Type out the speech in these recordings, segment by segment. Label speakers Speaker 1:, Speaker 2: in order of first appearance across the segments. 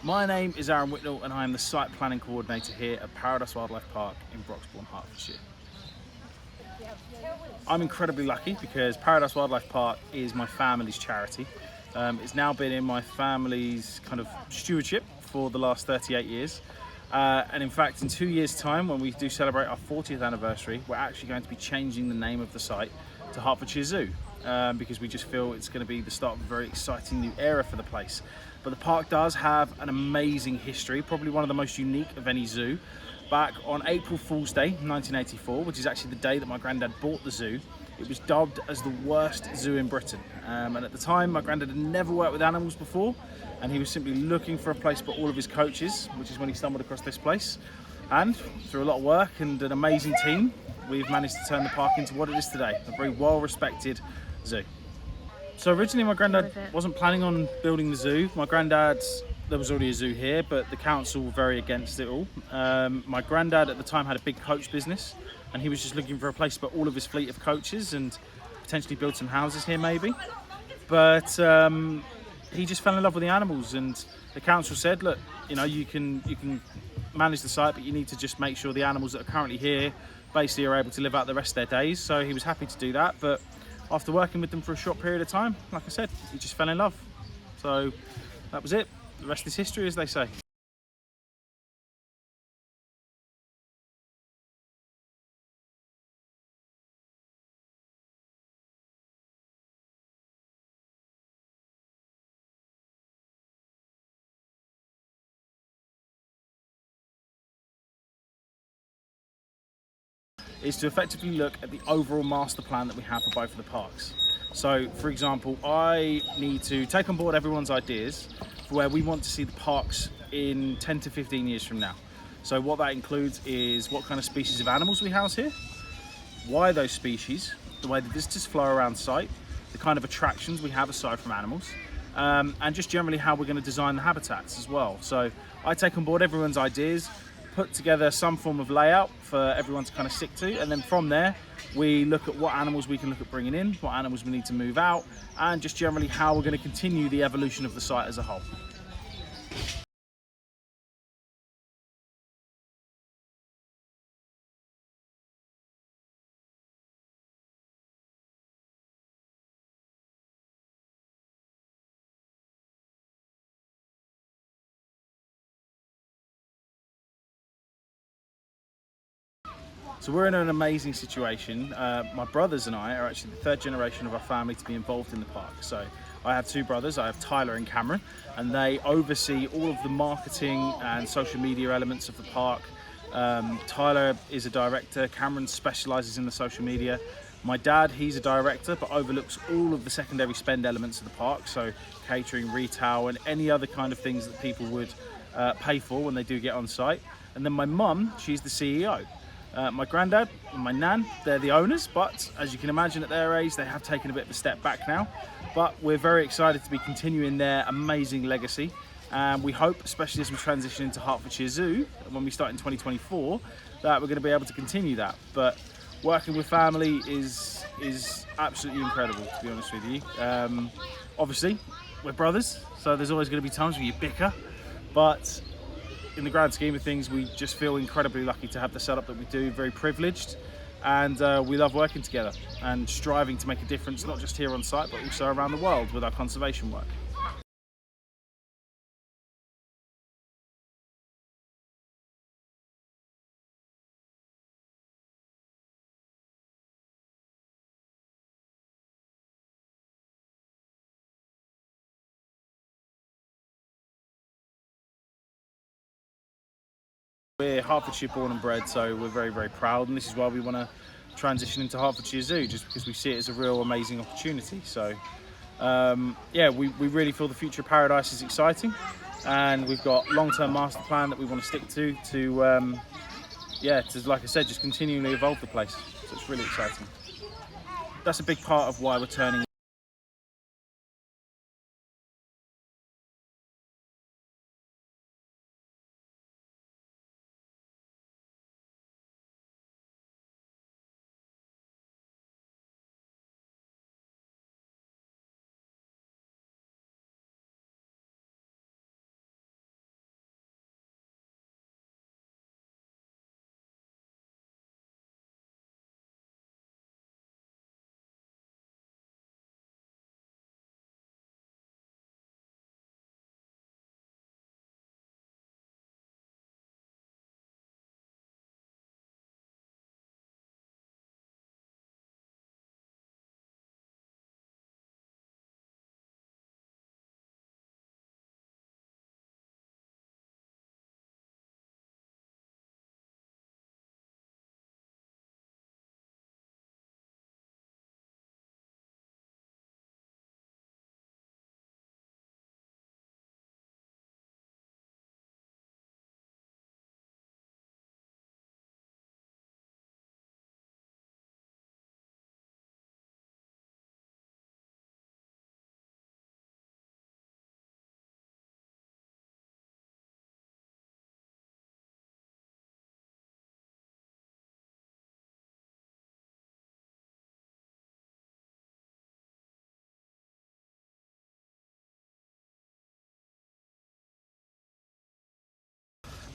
Speaker 1: My name is Aaron Whitnall and I am the Site Planning Coordinator here at Paradise Wildlife Park in Broxbourne, Hertfordshire. I'm incredibly lucky because Paradise Wildlife Park is my family's charity. It's now been in my family's kind of stewardship for the last 38 years. And in fact, in 2 years' time, when we do celebrate our 40th anniversary, we're actually going to be changing the name of the site to Hertfordshire Zoo because we just feel it's going to be the start of a very exciting new era for the place. But the park does have an amazing history, probably one of the most unique of any zoo. Back on April Fool's Day 1984, which is actually the day that my granddad bought the zoo, it was dubbed as the worst zoo in Britain. And at the time, my granddad had never worked with animals before, and he was simply looking for a place for all of his coaches, which is when he stumbled across this place. And through a lot of work and an amazing team, we've managed to turn the park into what it is today, a very well-respected zoo. So originally my granddad wasn't planning on building the zoo. There was already a zoo here, but the council were very against it all. My granddad at the time had a big coach business, and he was just looking for a place for all of his fleet of coaches and potentially build some houses here maybe. But he just fell in love with the animals, and the council said, look, you know, you can manage the site, but you need to just make sure the animals that are currently here basically are able to live out the rest of their days. So he was happy to do that, but after working with them for a short period of time, like I said, he just fell in love. So that was it. The rest is history, as they say. Is to effectively look at the overall master plan that we have for both of the parks. So, for example, I need to take on board everyone's ideas for where we want to see the parks in 10 to 15 years from now. So what that includes is what kind of species of animals we house here, why those species, the way the visitors flow around site, the kind of attractions we have aside from animals, and just generally how we're going to design the habitats as well. So I take on board everyone's ideas, put together some form of layout for everyone to kind of stick to, and then from there we look at what animals we can look at bringing in, what animals we need to move out, and just generally how we're going to continue the evolution of the site as a whole. So we're in an amazing situation. My brothers and I are actually the third generation of our family to be involved in the park. So I have two brothers, I have Tyler and Cameron, and they oversee all of the marketing and social media elements of the park. Tyler is a director, Cameron specialises in the social media. My dad, he's a director, but overlooks all of the secondary spend elements of the park, so catering, retail, and any other kind of things that people would pay for when they do get on site. And then my mum, she's the CEO. My granddad and my nan, they're the owners, but as you can imagine at their age, they have taken a bit of a step back now. But we're very excited to be continuing their amazing legacy. And we hope, especially as we transition into Hertfordshire Zoo, when we start in 2024, that we're going to be able to continue that. But working with family is absolutely incredible, to be honest with you. Obviously, we're brothers, so there's always going to be times where you bicker, but in the grand scheme of things, we just feel incredibly lucky to have the setup that we do, very privileged, and we love working together and striving to make a difference, not just here on site, but also around the world with our conservation work. We're Hertfordshire born and bred, so we're very, very proud, and this is why we want to transition into Hertfordshire Zoo, just because we see it as a real amazing opportunity. So yeah, we really feel the future of Paradise is exciting, and we've got long-term master plan that we want to stick to yeah, to, like I said, just continually evolve the place. So it's really exciting. That's a big part of why we're turning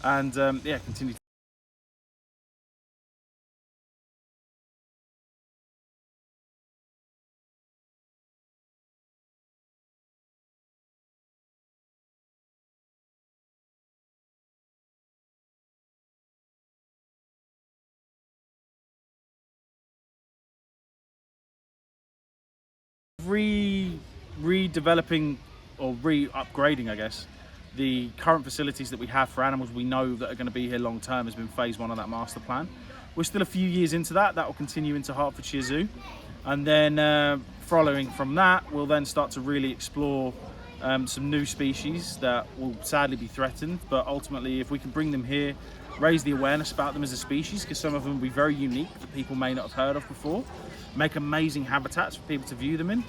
Speaker 1: and yeah, continue. Redeveloping or re-upgrading, I guess, the current facilities that we have for animals we know that are going to be here long term has been phase one of that master plan. We're still a few years into that. That will continue into Hertfordshire Zoo, and then following from that, we'll then start to really explore some new species that will sadly be threatened, but ultimately if we can bring them here, raise the awareness about them as a species, because some of them will be very unique that people may not have heard of before, make amazing habitats for people to view them in,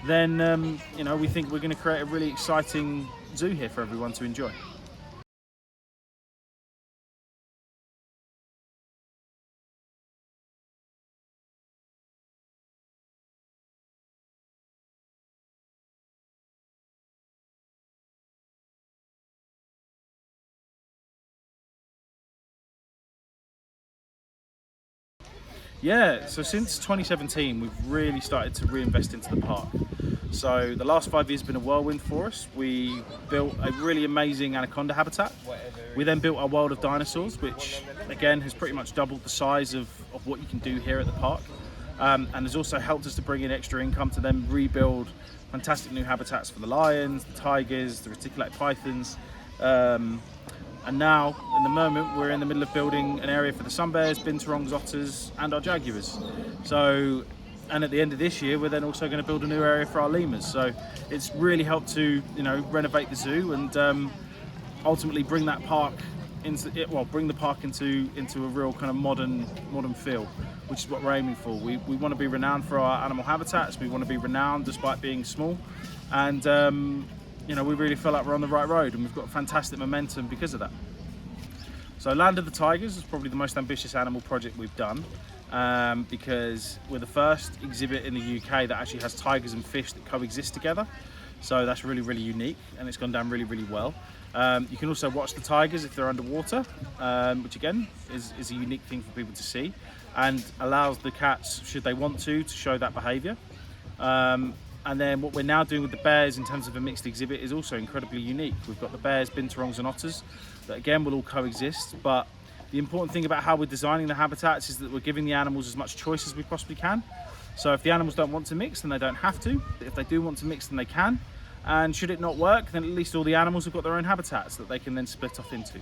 Speaker 1: then you know, we think we're going to create a really exciting zoo here for everyone to enjoy. Yeah, so since 2017 we've really started to reinvest into the park. So the last 5 years have been a whirlwind for us. We built a really amazing anaconda habitat. We then built our world of dinosaurs, which again has pretty much doubled the size of what you can do here at the park, and has also helped us to bring in extra income to then rebuild fantastic new habitats for the lions, the tigers, the reticulated pythons. And now, in the moment, we're in the middle of building an area for the sun bears, binturongs, otters, and our jaguars. So, and at the end of this year, we're then also going to build a new area for our lemurs. So, it's really helped to, you know, renovate the zoo and ultimately bring that park into it. Well, bring the park into a real kind of modern feel, which is what we're aiming for. We want to be renowned for our animal habitats. We want to be renowned despite being small, and you know, we really feel like we're on the right road, and we've got fantastic momentum because of that. So Land of the Tigers is probably the most ambitious animal project we've done, because we're the first exhibit in the UK that actually has tigers and fish that coexist together. So that's really, really unique, and it's gone down really, really well. You can also watch the tigers if they're underwater, which again is a unique thing for people to see, and allows the cats, should they want to show that behaviour. And then what we're now doing with the bears in terms of a mixed exhibit is also incredibly unique. We've got the bears, binturongs and otters that again will all coexist, but the important thing about how we're designing the habitats is that we're giving the animals as much choice as we possibly can. So if the animals don't want to mix, then they don't have to. If they do want to mix, then they can. And should it not work, then at least all the animals have got their own habitats that they can then split off into.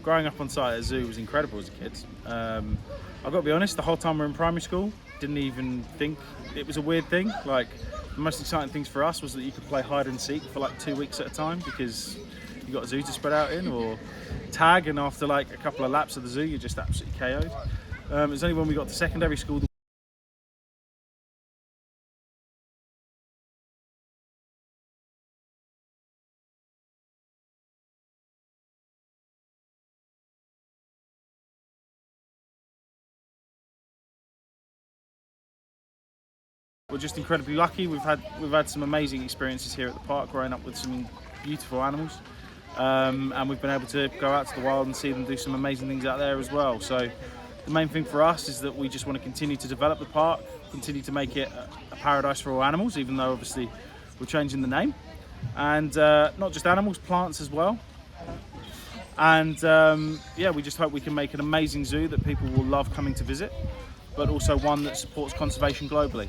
Speaker 1: Growing up on site at a zoo was incredible as a kid. I've got to be honest, the whole time we were in primary school, didn't even think it was a weird thing. Like, the most exciting things for us was that you could play hide and seek for like 2 weeks at a time because you got a zoo to spread out in, or tag, and after like a couple of laps of the zoo, you're just absolutely KO'd. It was only when we got to secondary school that we're just incredibly lucky. We've had some amazing experiences here at the park, growing up with some beautiful animals, and we've been able to go out to the wild and see them do some amazing things out there as well. So the main thing for us is that we just want to continue to develop the park, continue to make it a paradise for all animals, even though obviously we're changing the name, and not just animals, plants as well. And yeah, we just hope we can make an amazing zoo that people will love coming to visit, but also one that supports conservation globally.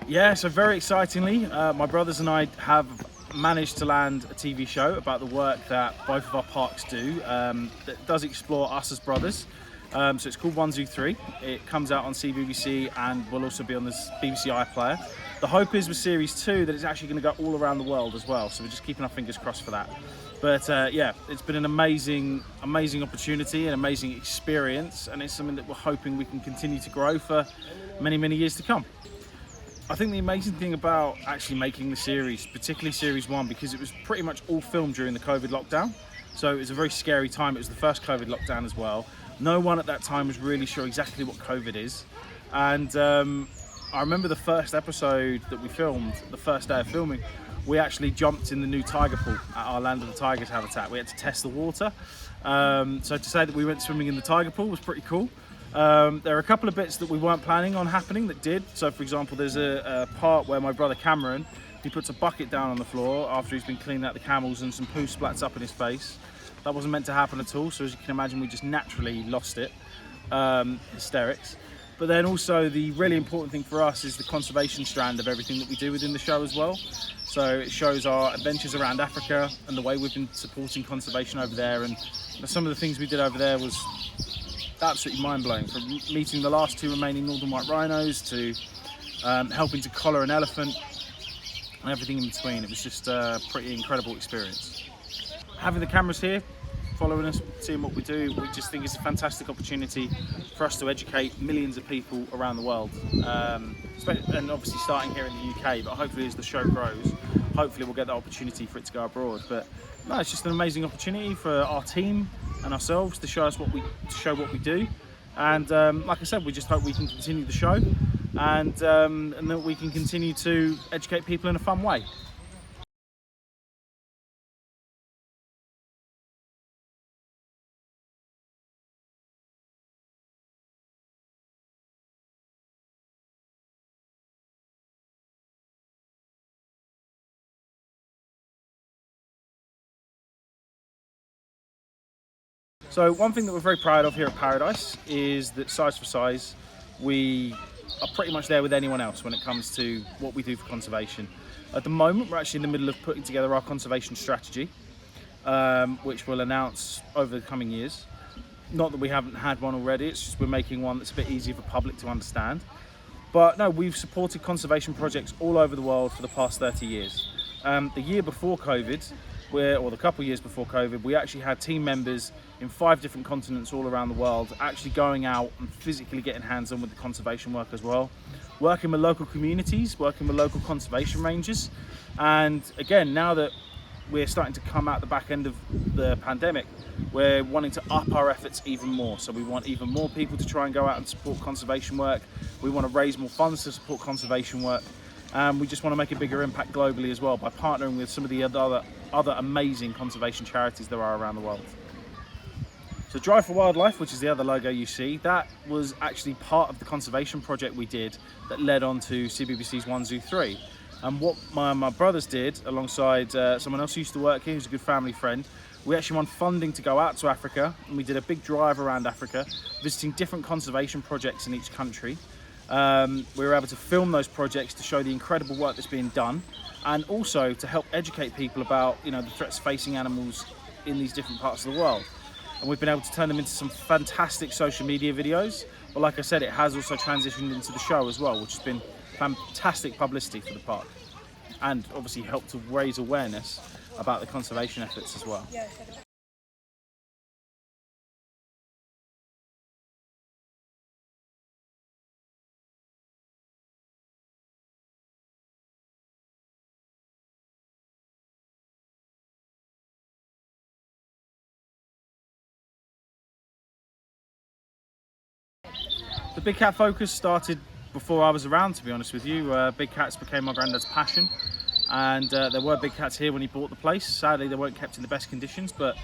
Speaker 1: Yeah, so very excitingly, my brothers and I have managed to land a TV show about the work that both of our parks do, that does explore us as brothers So it's called 1 Zoo 3. It comes out on CBBC and will also be on this BBC iPlayer. The hope is with Series 2 that it's actually going to go all around the world as well, so we're just keeping our fingers crossed for that. But yeah, it's been an amazing opportunity, an amazing experience, and it's something that we're hoping we can continue to grow for many years to come. I think the amazing thing about actually making the series, particularly Series 1, because it was pretty much all filmed during the COVID lockdown, so it was a very scary time. It was the first COVID lockdown as well. No one at that time was really sure exactly what COVID is, and I remember the first episode that we filmed, the first day of filming, we actually jumped in the new tiger pool at our Land of the Tigers habitat. We had to test the water. So to say that we went swimming in the tiger pool was pretty cool. There are a couple of bits that we weren't planning on happening that did. So for example, there's a part where my brother Cameron, he puts a bucket down on the floor after he's been cleaning out the camels and some poo splats up in his face. That wasn't meant to happen at all. So as you can imagine, we just naturally lost it. Hysterics. But then also the really important thing for us is the conservation strand of everything that we do within the show as well. So it shows our adventures around Africa and the way we've been supporting conservation over there. And some of the things we did over there was absolutely mind-blowing, from meeting the last 2 remaining northern white rhinos to helping to collar an elephant and everything in between. It was just a pretty incredible experience. Having the cameras here, following us, seeing what we do, we just think it's a fantastic opportunity for us to educate millions of people around the world, and obviously starting here in the UK, but hopefully as the show grows, hopefully we'll get the opportunity for it to go abroad. But no, it's just an amazing opportunity for our team and ourselves to show what we do, and like I said, we just hope we can continue the show and that we can continue to educate people in a fun way. So one thing that we're very proud of here at Paradise is that Size for Size, we are pretty much there with anyone else when it comes to what we do for conservation. At the moment, we're actually in the middle of putting together our conservation strategy, which we'll announce over the coming years. Not that we haven't had one already, it's just we're making one that's a bit easier for public to understand. But no, we've supported conservation projects all over the world for the past 30 years. The year before COVID, or the couple of years before COVID, we actually had team members in 5 different continents all around the world actually going out and physically getting hands-on with the conservation work as well, working with local communities, working with local conservation rangers. And again, now that we're starting to come out the back end of the pandemic, we're wanting to up our efforts even more. So we want even more people to try and go out and support conservation work. We want to raise more funds to support conservation work. We just want to make a bigger impact globally as well by partnering with some of the other amazing conservation charities there are around the world. So Drive for Wildlife, which is the other logo you see, that was actually part of the conservation project we did that led on to CBBC's 1 Zoo 3. And what my brothers did, alongside someone else who used to work here, who's a good family friend, we actually won funding to go out to Africa, and we did a big drive around Africa, visiting different conservation projects in each country. We were able to film those projects to show the incredible work that's being done, and also to help educate people about the threats facing animals in these different parts of the world. And we've been able to turn them into some fantastic social media videos. But like I said, it has also transitioned into the show as well, which has been fantastic publicity for the park, and obviously helped to raise awareness about the conservation efforts as well. The Big Cat focus started before I was around, to be honest with you. Big cats became my granddad's passion, and there were big cats here when he bought the place. Sadly, they weren't kept in the best conditions, but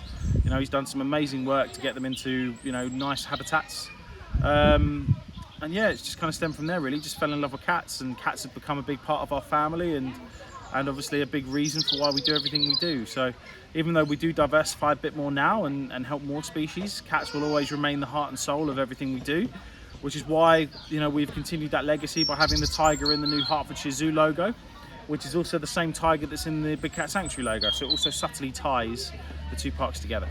Speaker 1: he's done some amazing work to get them into nice habitats. And yeah, it's just kind of stemmed from there really. Just fell in love with cats, and cats have become a big part of our family, and obviously a big reason for why we do everything we do. So even though we do diversify a bit more now and help more species, cats will always remain the heart and soul of everything we do, which is why we've continued that legacy by having the tiger in the new Hertfordshire Zoo logo, which is also the same tiger that's in the Big Cat Sanctuary logo. So it also subtly ties the 2 parks together.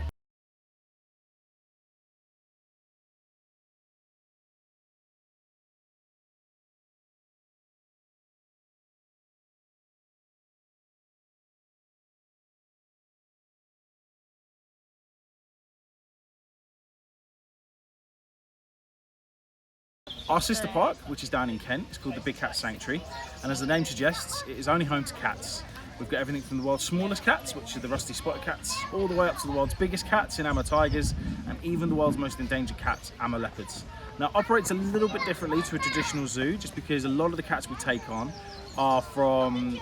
Speaker 1: Our sister park, which is down in Kent, is called the Big Cat Sanctuary, and as the name suggests, it is only home to cats. We've got everything from the world's smallest cats, which are the rusty spotted cats, all the way up to the world's biggest cats in Amur tigers, and even the world's most endangered cats, Amur leopards. Now, it operates a little bit differently to a traditional zoo, just because a lot of the cats we take on are from,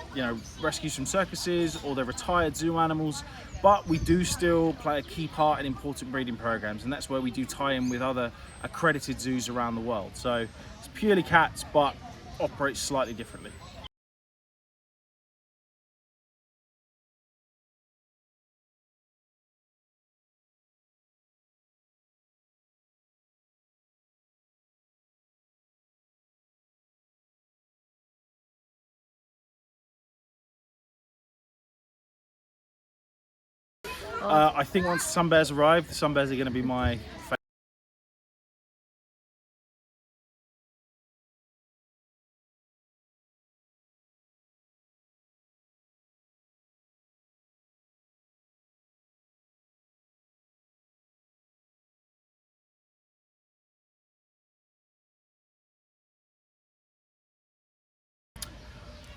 Speaker 1: rescues from circuses, or they're retired zoo animals, but we do still play a key part in important breeding programs, and that's where we do tie in with other accredited zoos around the world. So it's purely cats, but operates slightly differently. I think once the sun bears arrive, the sun bears are going to be my favourite.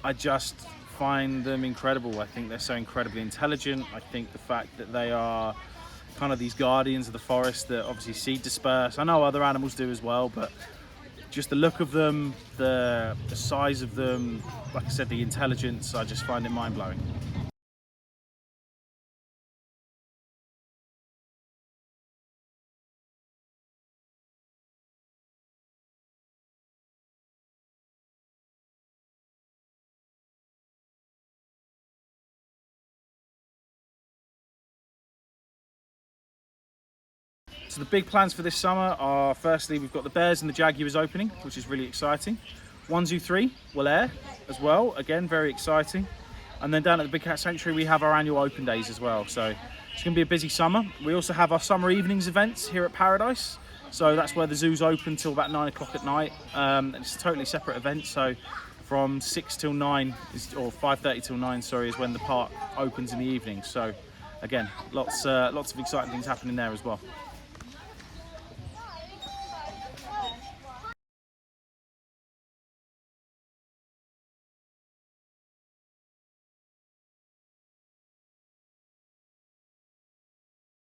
Speaker 1: I just find them incredible. I think they're so incredibly intelligent. I think the fact that they are kind of these guardians of the forest that obviously seed disperse. I know other animals do as well, but just the look of them, the size of them, like I said, the intelligence, I just find it mind-blowing. So the big plans for this summer are, firstly, we've got the Bears and the Jaguars opening, which is really exciting. 1, 2, 3 will air as well, again, very exciting. And then down at the Big Cat Sanctuary, we have our annual open days as well. So it's going to be a busy summer. We also have our summer evenings events here at Paradise. So that's where the zoo's open till about 9 o'clock at night. And it's a totally separate event. So from 6 till 9, or 5:30 till 9, sorry, is when the park opens in the evening. So again, lots of exciting things happening there as well.